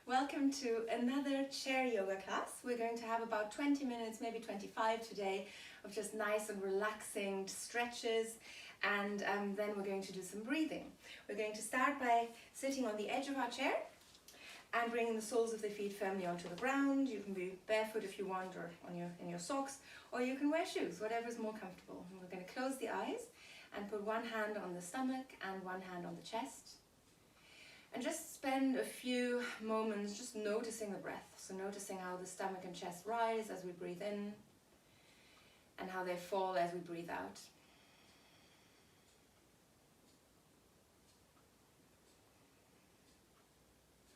Welcome to another chair yoga class. We're going to have about 20 minutes, maybe 25 today, of just nice and relaxing stretches, and then we're going to do some breathing. We're going to start by sitting on the edge of our chair and bringing the soles of the feet firmly onto the ground. You can be barefoot if you want, or in your socks, or you can wear shoes, whatever is more comfortable. And we're going to close the eyes and put one hand on the stomach and one hand on the chest. And just spend a few moments just noticing the breath. So noticing how the stomach and chest rise as we breathe in and how they fall as we breathe out.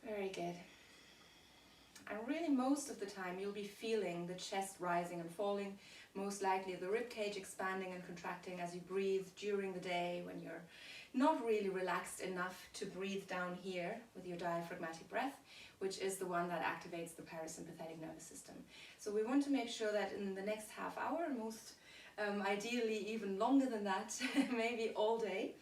Very good. And really most of the time you'll be feeling the chest rising and falling, most likely the rib cage expanding and contracting as you breathe during the day when you're not really relaxed enough to breathe down here with your diaphragmatic breath, which is the one that activates the parasympathetic nervous system. So we want to make sure that in the next half hour, most ideally even longer than that, maybe all day,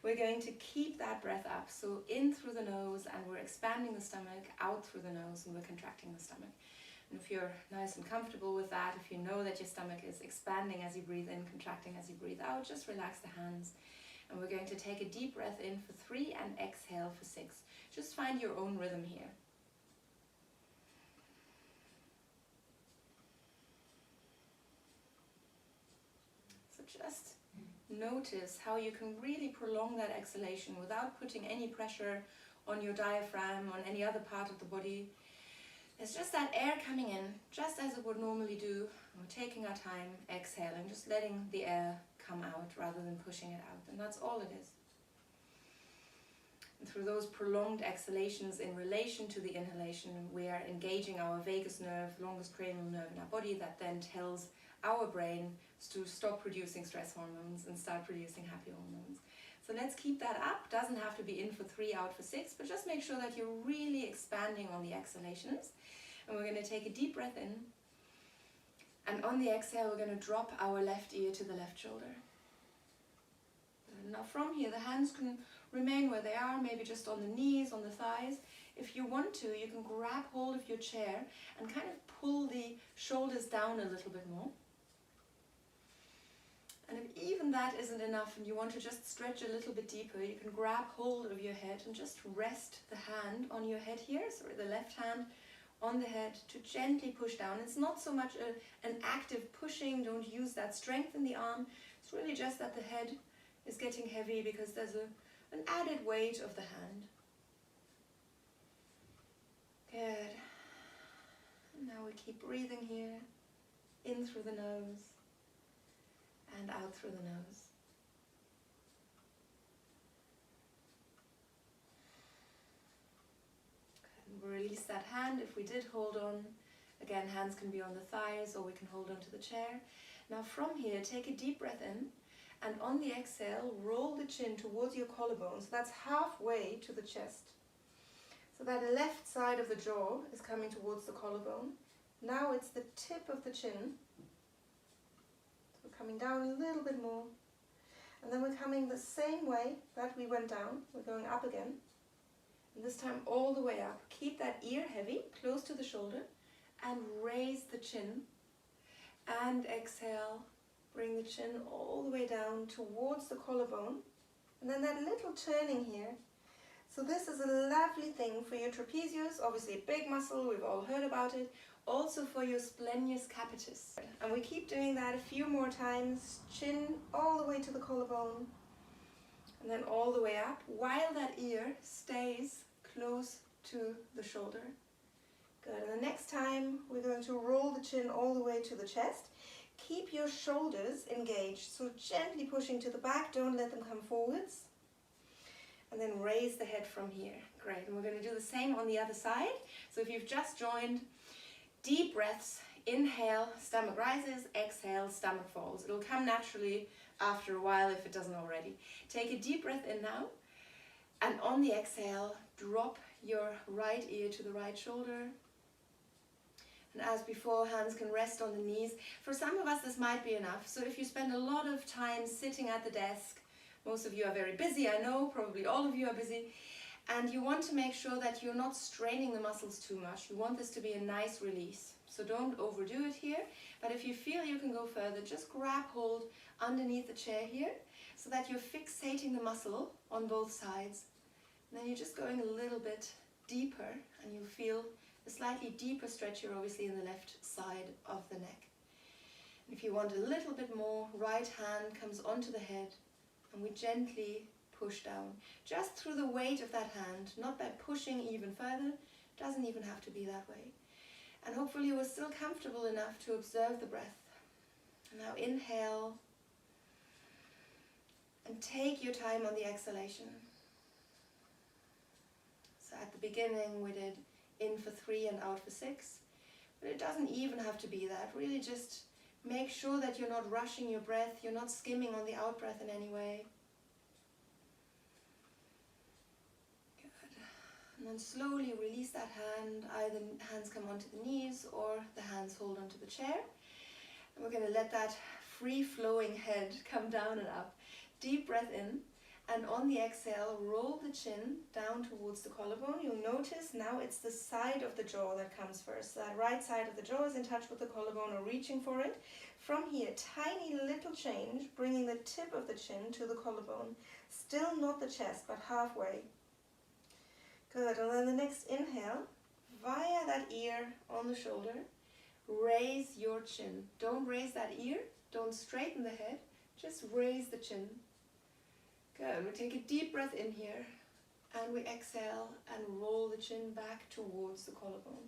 we're going to keep that breath up. So in through the nose, and we're expanding the stomach, out through the nose, and we're contracting the stomach. And if you're nice and comfortable with that, if you know that your stomach is expanding as you breathe in, contracting as you breathe out, just relax the hands. And we're going to take a deep breath in for 3 and exhale for 6. Just find your own rhythm here. So just notice how you can really prolong that exhalation without putting any pressure on your diaphragm, on any other part of the body. It's just that air coming in, just as it would normally do. We're taking our time, exhaling, just letting the air come out rather than pushing it out. And that's all it is. And through those prolonged exhalations in relation to the inhalation, we are engaging our vagus nerve, longest cranial nerve in our body, that then tells our brain to stop producing stress hormones and start producing happy hormones. So let's keep that up. Doesn't have to be in for 3, out for 6, but just make sure that you're really expanding on the exhalations. And we're going to take a deep breath in. And on the exhale, we're going to drop our left ear to the left shoulder. And now from here, the hands can remain where they are, maybe just on the knees, on the thighs. If you want to, you can grab hold of your chair and kind of pull the shoulders down a little bit more. And if even that isn't enough and you want to just stretch a little bit deeper, you can grab hold of your head and just rest the hand on your head here, so the left hand on the head to gently push down. It's not so much an active pushing, don't use that strength in the arm. It's really just that the head is getting heavy because there's an added weight of the hand. Good. And now we keep breathing here, in through the nose and out through the nose. Release that hand. If we did hold on, again, hands can be on the thighs or we can hold onto the chair. Now from here, take a deep breath in, and on the exhale, roll the chin towards your collarbone. So that's halfway to the chest. So that left side of the jaw is coming towards the collarbone. Now it's the tip of the chin. So we're coming down a little bit more. And then we're coming the same way that we went down. We're going up again. And this time all the way up. Keep that ear heavy, close to the shoulder, and raise the chin. And exhale, bring the chin all the way down towards the collarbone. And then that little turning here. So this is a lovely thing for your trapezius, obviously a big muscle, we've all heard about it. Also for your splenius capitis. And we keep doing that a few more times. Chin all the way to the collarbone. And then all the way up, while that ear stays close to the shoulder. Good. And the next time, we're going to roll the chin all the way to the chest. Keep your shoulders engaged, so gently pushing to the back, don't let them come forwards. And then raise the head from here. Great. And we're going to do the same on the other side. So if you've just joined, deep breaths, inhale, stomach rises, exhale, stomach falls. It'll come naturally after a while if it doesn't already. Take a deep breath in now, and on the exhale, drop your right ear to the right shoulder. And as before, hands can rest on the knees. For some of us, this might be enough. So if you spend a lot of time sitting at the desk, most of you are very busy, I know, probably all of you are busy, And you want to make sure that you're not straining the muscles too much. You want this to be a nice release. So don't overdo it here, but if you feel you can go further, just grab hold underneath the chair here so that you're fixating the muscle on both sides. And then you're just going a little bit deeper, and you feel a slightly deeper stretch here, obviously in the left side of the neck. And if you want a little bit more, right hand comes onto the head, and we gently push down, just through the weight of that hand, not by pushing even further. Doesn't even have to be that way. And hopefully you are still comfortable enough to observe the breath. And now inhale, and take your time on the exhalation. So at the beginning we did in for 3 and out for 6, but it doesn't even have to be that. Really just make sure that you're not rushing your breath, you're not skimming on the out breath in any way. And then slowly release that hand. Either hands come onto the knees or the hands hold onto the chair. And we're going to let that free-flowing head come down and up. Deep breath in, and on the exhale, roll the chin down towards the collarbone. You'll notice now it's the side of the jaw that comes first. So that right side of the jaw is in touch with the collarbone or reaching for it. From here, tiny little change, bringing the tip of the chin to the collarbone. Still not the chest, but halfway. Good, and then the next inhale, via that ear on the shoulder, raise your chin. Don't raise that ear, don't straighten the head, just raise the chin. Good, we take a deep breath in here, and we exhale and roll the chin back towards the collarbone.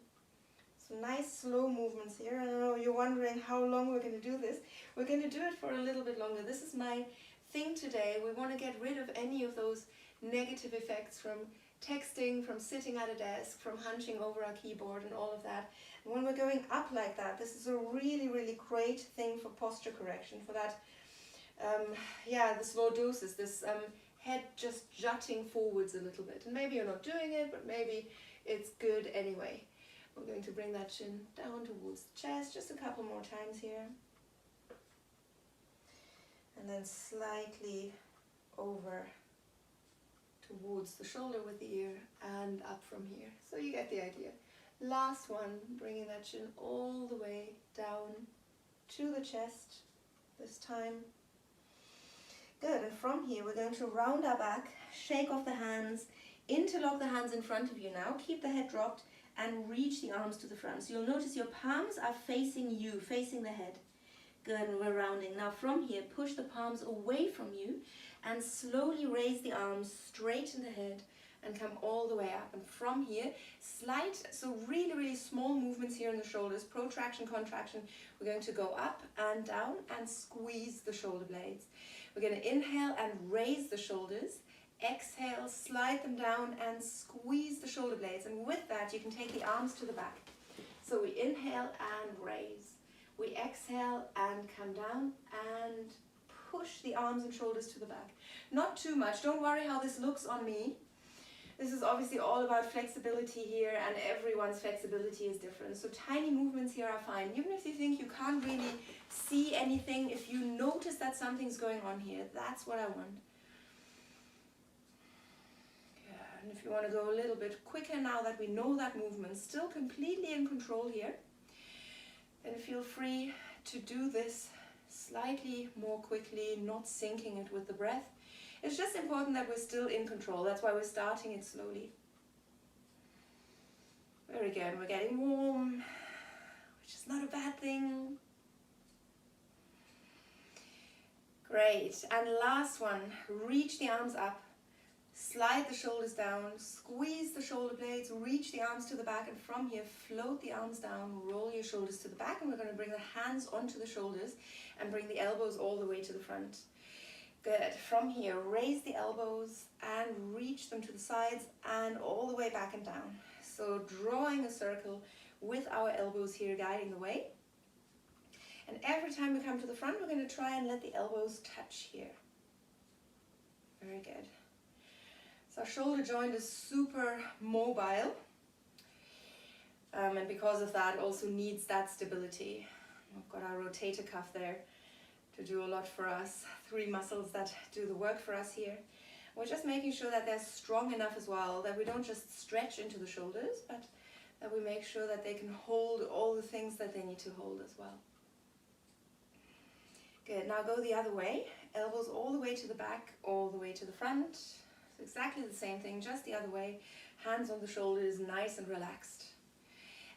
So nice slow movements here. I know you're wondering how long we're going to do this. We're going to do it for a little bit longer. This is my thing today. We want to get rid of any of those negative effects from texting, from sitting at a desk, from hunching over our keyboard and all of that. And when we're going up like that, this is a really, really great thing for posture correction, for that, this lordosis, this head just jutting forwards a little bit. And maybe you're not doing it, but maybe it's good anyway. We're going to bring that chin down towards the chest, just a couple more times here. And then slightly over towards the shoulder with the ear and up from here. So you get the idea. Last one, bringing that chin all the way down to the chest this time. Good, and from here we're going to round our back, shake off the hands, interlock the hands in front of you now, keep the head dropped and reach the arms to the front. So you'll notice your palms are facing you, facing the head. Good, and we're rounding. Now from here, push the palms away from you and slowly raise the arms, straighten the head and come all the way up. And from here, slight, so really, really small movements here in the shoulders, protraction, contraction. We're going to go up and down and squeeze the shoulder blades. We're going to inhale and raise the shoulders. Exhale, slide them down and squeeze the shoulder blades. And with that, you can take the arms to the back. So we inhale and raise. We exhale and come down and push the arms and shoulders to the back. Not too much. Don't worry how this looks on me. This is obviously all about flexibility here, and everyone's flexibility is different. So tiny movements here are fine. Even if you think you can't really see anything, if you notice that something's going on here, that's what I want. Yeah, and if you want to go a little bit quicker now that we know that movement, still completely in control here, then feel free to do this slightly more quickly, not syncing it with the breath. It's just important that we're still in control. That's why we're starting it slowly. Very good. We're getting warm, which is not a bad thing. Great. And last one, reach the arms up, slide the shoulders down, squeeze the shoulder blades, reach the arms to the back, and from here, float the arms down, roll your shoulders to the back, and we're going to bring the hands onto the shoulders and bring the elbows all the way to the front. Good. From here, raise the elbows and reach them to the sides and all the way back and down. So drawing a circle with our elbows here guiding the way. And every time we come to the front, we're going to try and let the elbows touch here. Very good. So our shoulder joint is super mobile. And because of that, also needs that stability. We've got our rotator cuff there to do a lot for us. 3 muscles that do the work for us here. We're just making sure that they're strong enough as well, that we don't just stretch into the shoulders, but that we make sure that they can hold all the things that they need to hold as well. Good, now go the other way. Elbows all the way to the back, all the way to the front. So exactly the same thing, just the other way. Hands on the shoulders, nice and relaxed.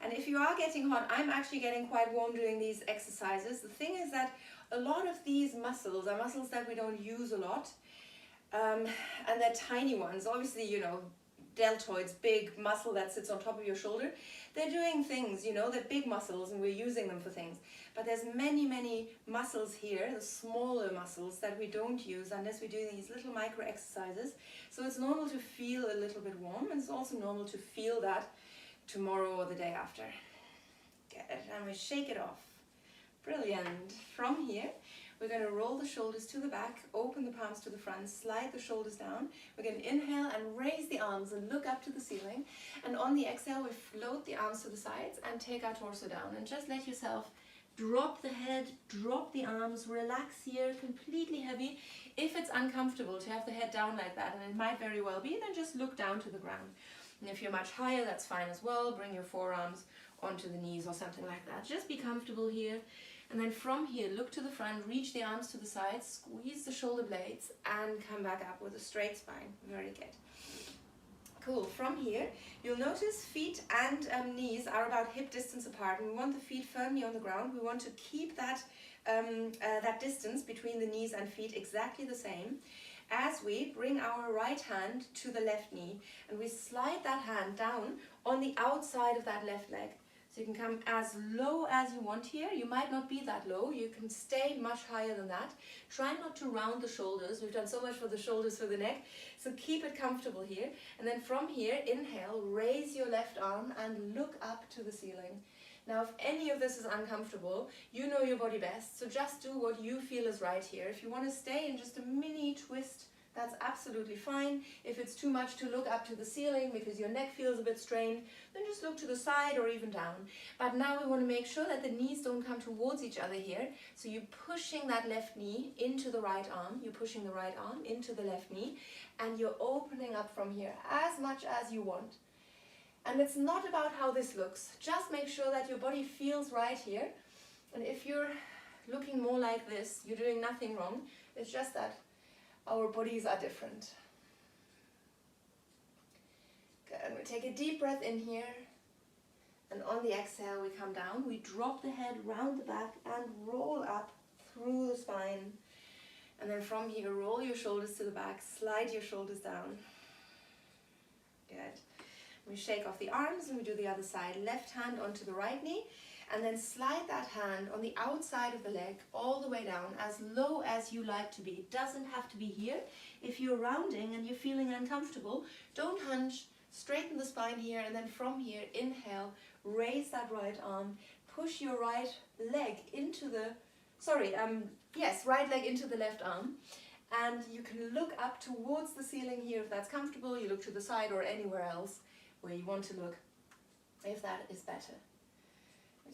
And if you are getting hot, I'm actually getting quite warm doing these exercises. The thing is that a lot of these muscles are muscles that we don't use a lot. And they're tiny ones. Obviously, you know, deltoids, big muscle that sits on top of your shoulder. They're doing things, you know, they're big muscles and we're using them for things. But there's many muscles here, the smaller muscles that we don't use unless we do these little micro exercises. So it's normal to feel a little bit warm, and it's also normal to feel that tomorrow or the day after. Good, and we shake it off. Brilliant. From here, we're going to roll the shoulders to the back, open the palms to the front, slide the shoulders down. We're going to inhale and raise the arms and look up to the ceiling. And on the exhale, we float the arms to the sides and take our torso down. And just let yourself drop the head, drop the arms, relax here, completely heavy. If it's uncomfortable to have the head down like that, and it might very well be, then just look down to the ground. And if you're much higher, that's fine as well. Bring your forearms onto the knees or something like that. Just be comfortable here. And then from here, look to the front, reach the arms to the sides, squeeze the shoulder blades, and come back up with a straight spine. Very good. Cool. From here, you'll notice feet and knees are about hip distance apart. And we want the feet firmly on the ground. We want to keep that, that distance between the knees and feet exactly the same as we bring our right hand to the left knee. And we slide that hand down on the outside of that left leg. So you can come as low as you want here. You might not be that low. You can stay much higher than that. Try not to round the shoulders. We've done so much for the shoulders, for the neck. So keep it comfortable here. And then from here, inhale, raise your left arm and look up to the ceiling. Now, if any of this is uncomfortable, you know your body best. So just do what you feel is right here. If you want to stay in just a mini twist, that's absolutely fine. If it's too much to look up to the ceiling because your neck feels a bit strained, then just look to the side or even down. But now we want to make sure that the knees don't come towards each other here. So you're pushing that left knee into the right arm. You're pushing the right arm into the left knee. And you're opening up from here as much as you want. And it's not about how this looks. Just make sure that your body feels right here. And if you're looking more like this, you're doing nothing wrong. It's just that our bodies are different. Good, and we take a deep breath in here. And on the exhale, we come down. We drop the head round the back and roll up through the spine. And then from here, roll your shoulders to the back, slide your shoulders down. Good. We shake off the arms and we do the other side. Left hand onto the right knee. And then slide that hand on the outside of the leg all the way down, as low as you like to be. It doesn't have to be here. If you're rounding and you're feeling uncomfortable, don't hunch, straighten the spine here, and then from here, inhale, raise that right arm, push your right leg into the, right leg into the left arm. And you can look up towards the ceiling here if that's comfortable. You look to the side or anywhere else where you want to look, if that is better.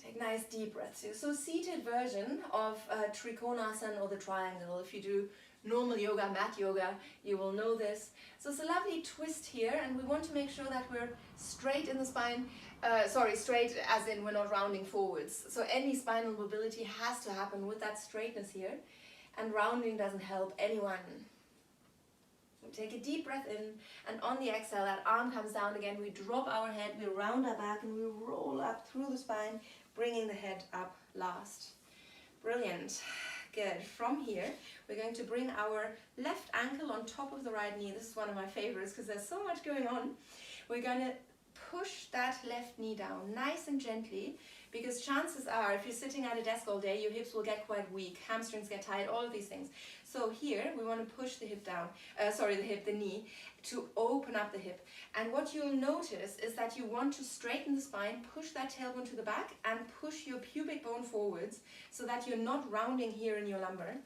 Take nice deep breaths here. So seated version of Trikonasana or the triangle. If you do normal yoga, mat yoga, you will know this. So it's a lovely twist here, and we want to make sure that we're straight in the spine. Straight as in we're not rounding forwards. So any spinal mobility has to happen with that straightness here, and rounding doesn't help anyone. We take a deep breath in, and on the exhale, that arm comes down again. We drop our head, we round our back, and we roll up through the spine, bringing the head up last. Brilliant. Good. From here, we're going to bring our left ankle on top of the right knee. This is one of my favorites because there's so much going on. We're going to push that left knee down nice and gently, because chances are if you're sitting at a desk all day, your hips will get quite weak, hamstrings get tight, all of these things. So here we want to push the hip down, the knee, to open up the hip. And what you'll notice is that you want to straighten the spine, push that tailbone to the back, and push your pubic bone forwards so that you're not rounding here in your lumbar.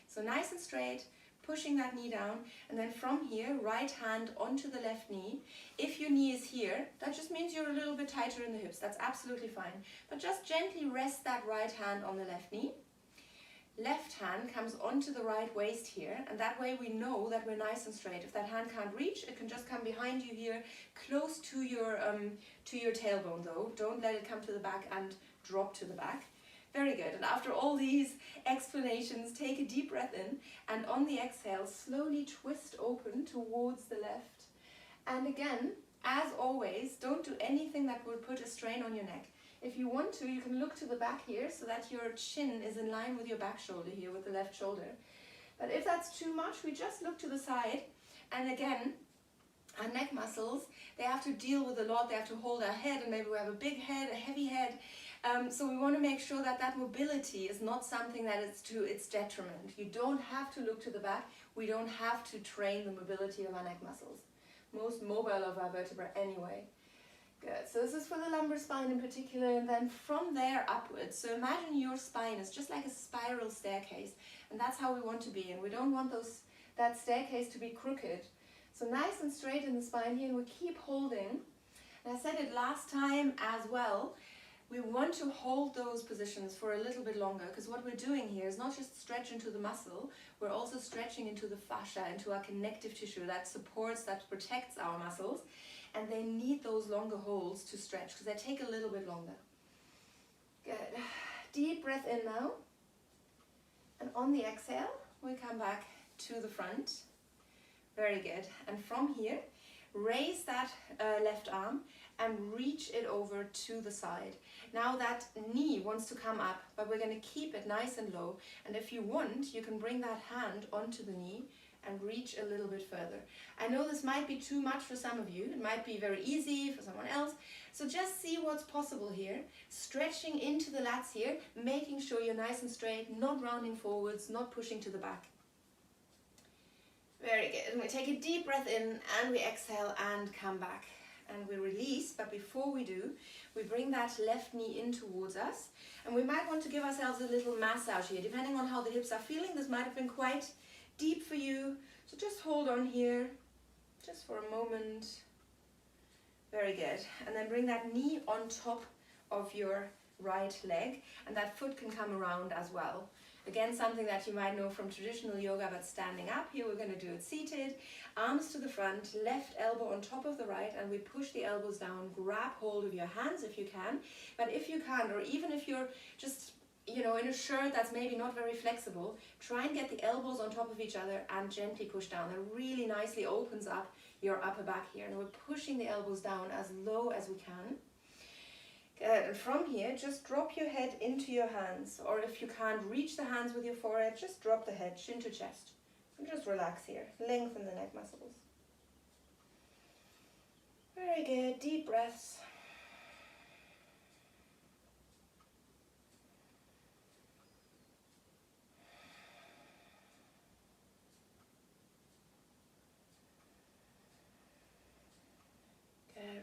So nice and straight, pushing that knee down, and then from here, right hand onto the left knee. If your knee is here, that just means you're a little bit tighter in the hips. That's absolutely fine. But just gently rest that right hand on the left knee. left hand comes onto the right waist here, and that way we know that we're nice and straight. If that hand can't reach, it can just come behind you here, close to your tailbone though. Don't let it come to the back and drop to the back. Very good. And after all these explanations, take a deep breath in, and on the exhale, slowly twist open towards the left. And again, as always, don't do anything that will put a strain on your neck. If you want to, you can look to the back here so that your chin is in line with your back shoulder here with the left shoulder. But if that's too much, we just look to the side. And again, our neck muscles, they have to deal with a lot. They have to hold our head, and maybe we have a big head, a heavy head. So we want to make sure that that mobility is not something that is to its detriment. You don't have to look to the back. We don't have to train the mobility of our neck muscles. Most mobile of our vertebrae anyway. Good, so this is for the lumbar spine in particular, and then from there upwards. So imagine your spine is just like a spiral staircase, and that's how we want to be, and we don't want that staircase to be crooked. So nice and straight in the spine here, and we keep holding. And I said it last time as well, we want to hold those positions for a little bit longer, because what we're doing here is not just stretch into the muscle, we're also stretching into the fascia, into our connective tissue that supports, that protects our muscles. And they need those longer holds to stretch because they take a little bit longer. Good. Deep breath in now. And on the exhale, we come back to the front. Very good. And from here, raise that left arm and reach it over to the side. Now that knee wants to come up, but we're going to keep it nice and low. And if you want, you can bring that hand onto the knee and reach a little bit further. I know this might be too much for some of you. It might be very easy for someone else. So just see what's possible here. Stretching into the lats here, making sure you're nice and straight, not rounding forwards, not pushing to the back. Very good. And we take a deep breath in and we exhale and come back. And we release, but before we do, we bring that left knee in towards us. And we might want to give ourselves a little massage here. Depending on how the hips are feeling, this might have been quite deep for you, so just hold on here just for a moment. Very good. And then bring that knee on top of your right leg, and that foot can come around as well. Again, something that you might know from traditional yoga, but standing up. Here we're going to do it seated, arms to the front, left elbow on top of the right, and we push the elbows down. Grab hold of your hands if you can, but if you can't, or even if you're just in a shirt that's maybe not very flexible, try and get the elbows on top of each other and gently push down. That really nicely opens up your upper back here. And we're pushing the elbows down as low as we can. Good. And from here, just drop your head into your hands. Or if you can't reach the hands with your forehead, just drop the head, chin to chest. And just relax here. Lengthen the neck muscles. Very good. Deep breaths.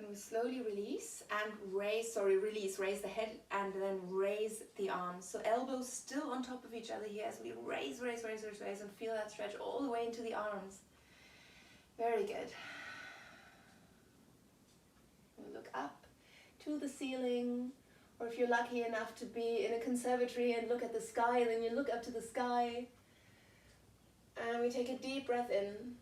We slowly release and raise the head and then raise the arms. So elbows still on top of each other here as we raise and feel that stretch all the way into the arms. Very good. We'll look up to the ceiling, or if you're lucky enough to be in a conservatory and look at the sky, and then you look up to the sky. And we take a deep breath in.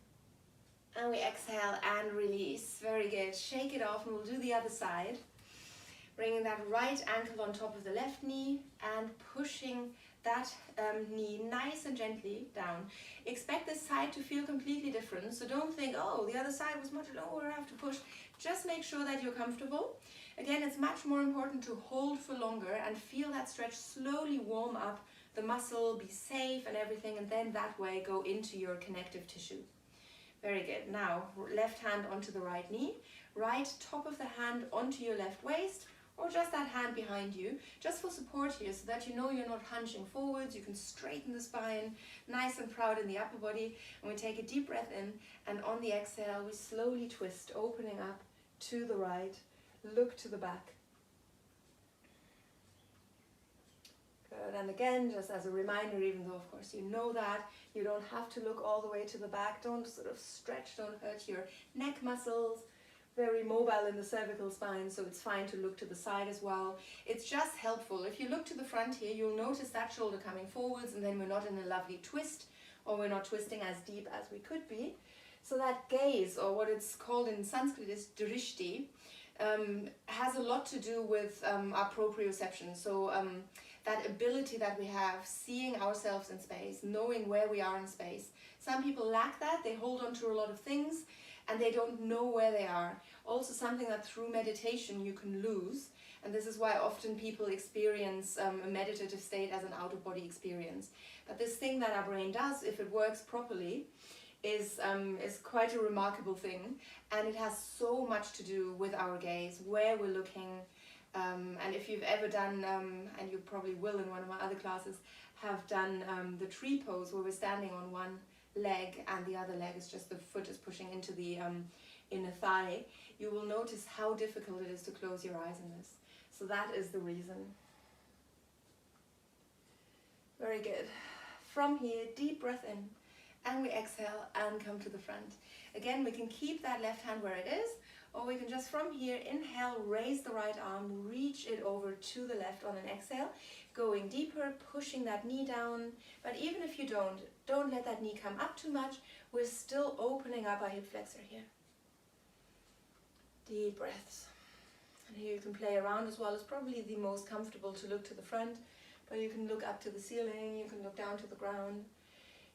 And we exhale and release. Very good. Shake it off, and we'll do the other side. Bringing that right ankle on top of the left knee and pushing that knee nice and gently down. Expect this side to feel completely different. So don't think, oh, the other side was much lower, I have to push. Just make sure that you're comfortable. Again, it's much more important to hold for longer and feel that stretch slowly warm up the muscle, be safe and everything, and then that way go into your connective tissue. Very good. Now, left hand onto the right knee, right top of the hand onto your left waist, or just that hand behind you, just for support here, so that you know you're not hunching forwards. You can straighten the spine, nice and proud in the upper body. And we take a deep breath in, and on the exhale, we slowly twist, opening up to the right, look to the back. Good. And again, just as a reminder, even though of course you know that, you don't have to look all the way to the back. Don't sort of stretch, don't hurt your neck muscles. very mobile in the cervical spine, so it's fine to look to the side as well. It's just helpful. If you look to the front here, you'll notice that shoulder coming forwards, and then we're not in a lovely twist, or we're not twisting as deep as we could be. So that gaze, or what it's called in Sanskrit is drishti, has a lot to do with our proprioception. So that ability that we have, seeing ourselves in space, knowing where we are in space. Some people lack that. They hold on to a lot of things and they don't know where they are. Also something that through meditation you can lose. And this is why often people experience a meditative state as an out-of-body experience. But this thing that our brain does, if it works properly, is quite a remarkable thing. And it has so much to do with our gaze, where we're looking. And if you've ever done, and you probably will in one of my other classes, have done the tree pose where we're standing on one leg and the other leg is just the foot is pushing into the inner thigh, you will notice how difficult it is to close your eyes in this. So that is the reason. Very good. From here, deep breath in, and we exhale and come to the front. Again, we can keep that left hand where it is, or we can just from here inhale, raise the right arm, reach it over to the left on an exhale, going deeper, pushing that knee down. But even if you don't let that knee come up too much. We're still opening up our hip flexor here. Deep breaths. And here you can play around as well. It's probably the most comfortable to look to the front, but you can look up to the ceiling, you can look down to the ground.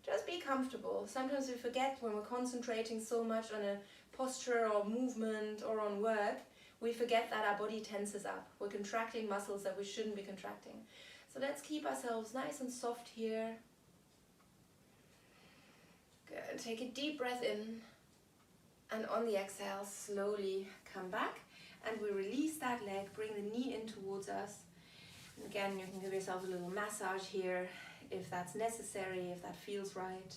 Just be comfortable. Sometimes we forget when we're concentrating so much on a posture or movement or on work, we forget that our body tenses up. We're contracting muscles that we shouldn't be contracting. So let's keep ourselves nice and soft here. Good. Take a deep breath in, and on the exhale, slowly come back, and we release that leg, bring the knee in towards us. And again, you can give yourself a little massage here if that's necessary, if that feels right.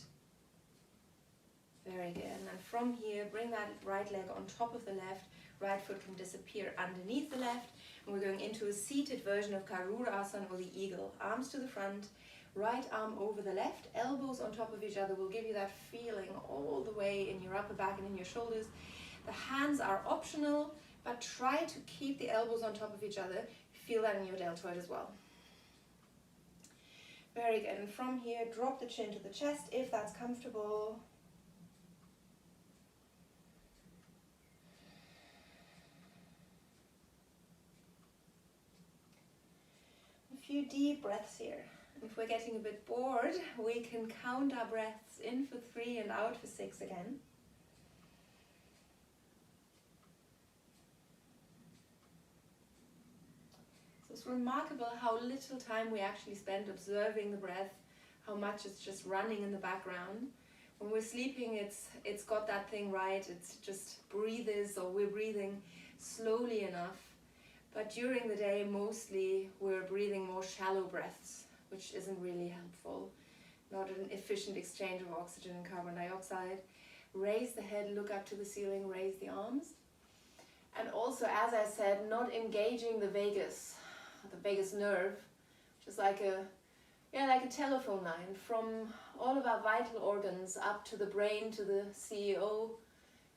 Very good. And from here, bring that right leg on top of the left. Right foot can disappear underneath the left. And we're going into a seated version of Karurasan, or the eagle. Arms to the front, right arm over the left, elbows on top of each other will give you that feeling all the way in your upper back and in your shoulders. The hands are optional, but try to keep the elbows on top of each other. Feel that in your deltoid as well. Very good. And from here, drop the chin to the chest if that's comfortable. A few deep breaths here. If we're getting a bit bored, we can count our breaths in for 3 and out for 6 again. It's remarkable how little time we actually spend observing the breath, how much it's just running in the background. When we're sleeping, it's got that thing right, it's just breathes, or we're breathing slowly enough. But during the day, mostly we're breathing more shallow breaths, which isn't really helpful. Not an efficient exchange of oxygen and carbon dioxide. Raise the head, look up to the ceiling, raise the arms. And also, as I said, not engaging the vagus nerve, which is like a telephone line from all of our vital organs up to the brain, to the CEO,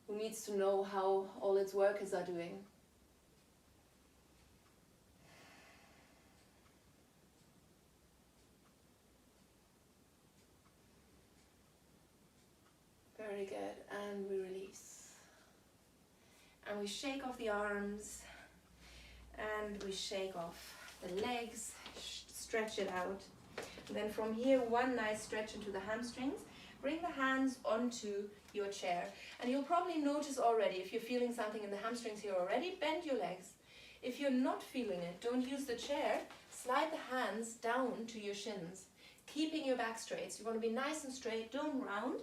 who needs to know how all its workers are doing. Very good, and we release. And we shake off the arms, and we shake off the legs, stretch it out. And then from here, one nice stretch into the hamstrings. Bring the hands onto your chair. And you'll probably notice already, if you're feeling something in the hamstrings here already, bend your legs. If you're not feeling it, don't use the chair. Slide the hands down to your shins, keeping your back straight. So you want to be nice and straight, don't round.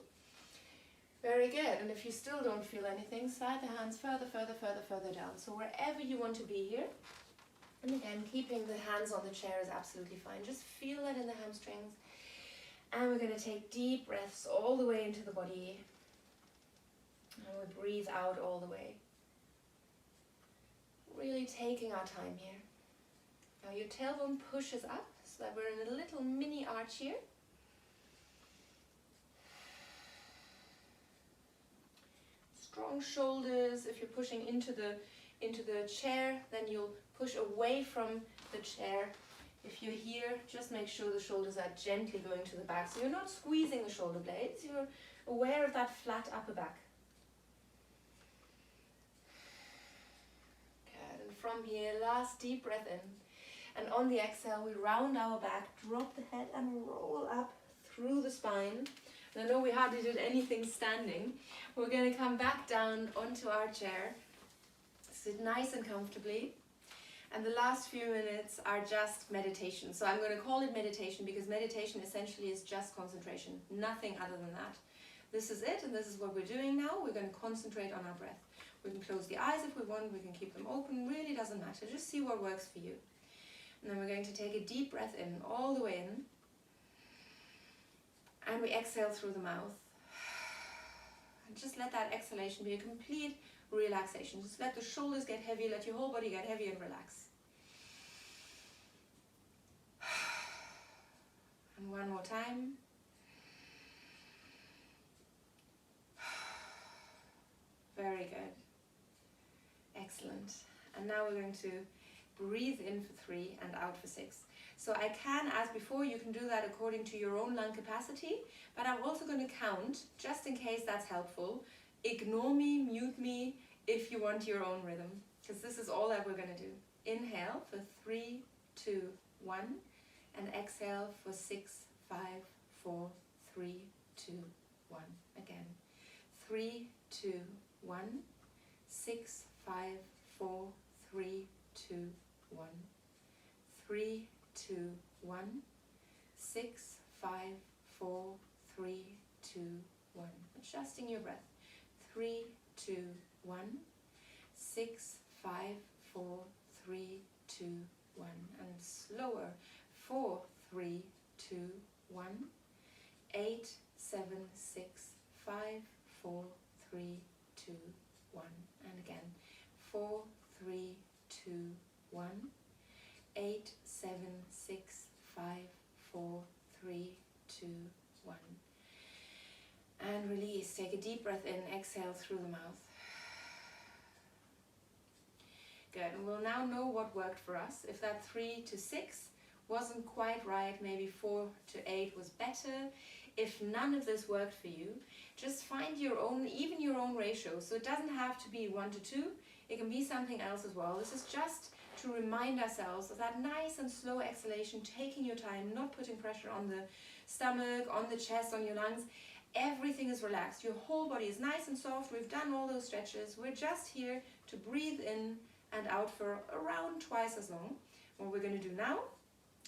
Very good. And if you still don't feel anything, slide the hands further down. So wherever you want to be here. And again, keeping the hands on the chair is absolutely fine. Just feel that in the hamstrings. And we're going to take deep breaths all the way into the body. And we breathe out all the way. Really taking our time here. Now your tailbone pushes up so that we're in a little mini arch here. strong shoulders. If you're pushing into the chair, then you'll push away from the chair. If you're here, just make sure the shoulders are gently going to the back. So you're not squeezing the shoulder blades, you're aware of that flat upper back. Good, and from here, last deep breath in. And on the exhale, we round our back, drop the head and roll up through the spine. And I know we hardly did anything standing. We're going to come back down onto our chair. Sit nice and comfortably. And the last few minutes are just meditation. So I'm going to call it meditation because meditation essentially is just concentration, nothing other than that. This is it, and this is what we're doing now. We're going to concentrate on our breath. We can close the eyes if we want, we can keep them open, really doesn't matter. Just see what works for you. And then we're going to take a deep breath in, all the way in. And we exhale through the mouth. And just let that exhalation be a complete relaxation. Just let the shoulders get heavy, let your whole body get heavy and relax. And one more time. Very good. Excellent. And now we're going to breathe in for 3 and out for 6. So I can, as before, you can do that according to your own lung capacity, but I'm also going to count, just in case that's helpful. Ignore me, mute me, if you want your own rhythm, because this is all that we're going to do. Inhale for 3, 2, 1, and exhale for 6, 5, 4, 3, 2, 1. Again. 3, 2, 1, 6, 5, 4, 3, 2, 1. 3, 2, 1, 6, 5, 4, 3, 2, 1. Adjusting your breath. 3, 2, 1, 6, 5, 4, 3, 2, 1. And slower. 4, 3, 2, 1, 8, 7, 6, 5, 4, 3, 2, 1. And again. 4, 3, 2, 1, 8, 7, 6, 5, 4, 3, 2, 1. And release. Take a deep breath in, exhale through the mouth. Good, and we'll now know what worked for us. If that 3 to 6 wasn't quite right, maybe 4 to 8 was better. If none of this worked for you, just find your own, even your own ratio. So it doesn't have to be 1 to 2, it can be something else as well. This is just to remind ourselves of that nice and slow exhalation, taking your time, not putting pressure on the stomach, on the chest, on your lungs. Everything is relaxed. Your whole body is nice and soft. We've done all those stretches. We're just here to breathe in and out for around twice as long. What we're going to do now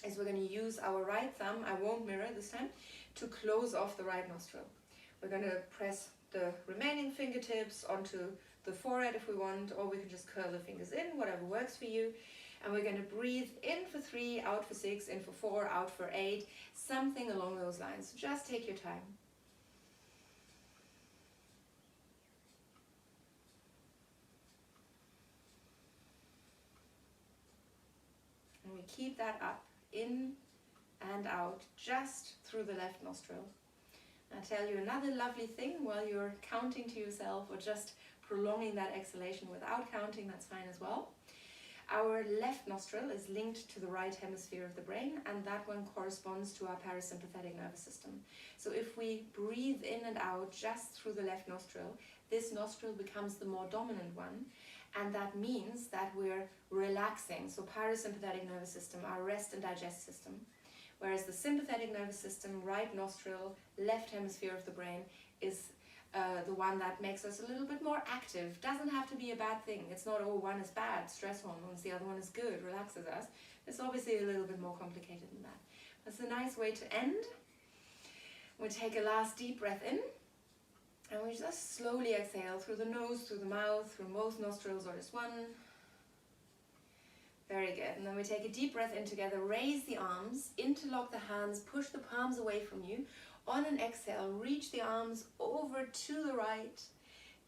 is we're going to use our right thumb, I won't mirror this time, to close off the right nostril. We're going to press the remaining fingertips onto the forehead if we want, or we can just curl the fingers in, whatever works for you. And we're going to breathe in for 3, out for 6, in for 4, out for 8, something along those lines. So just take your time. And we keep that up, in and out, just through the left nostril. I'll tell you another lovely thing while you're counting to yourself, or just prolonging that exhalation without counting, that's fine as well. Our left nostril is linked to the right hemisphere of the brain, and that one corresponds to our parasympathetic nervous system. So if we breathe in and out just through the left nostril, this nostril becomes the more dominant one, and that means that we're relaxing. So parasympathetic nervous system, our rest and digest system. Whereas the sympathetic nervous system, right nostril, left hemisphere of the brain, is the one that makes us a little bit more active. Doesn't have to be a bad thing. It's not, oh, one is bad, stress hormones, the other one is good, relaxes us. It's obviously a little bit more complicated than that. That's a nice way to end. We take a last deep breath in, and we just slowly exhale through the nose, through the mouth, through both nostrils, or just one. Very good. And then we take a deep breath in together, raise the arms, interlock the hands, push the palms away from you. On an exhale, reach the arms over to the right.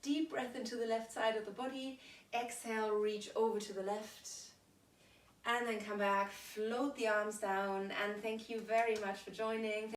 Deep breath into the left side of the body. Exhale, reach over to the left. And then come back, float the arms down, and thank you very much for joining.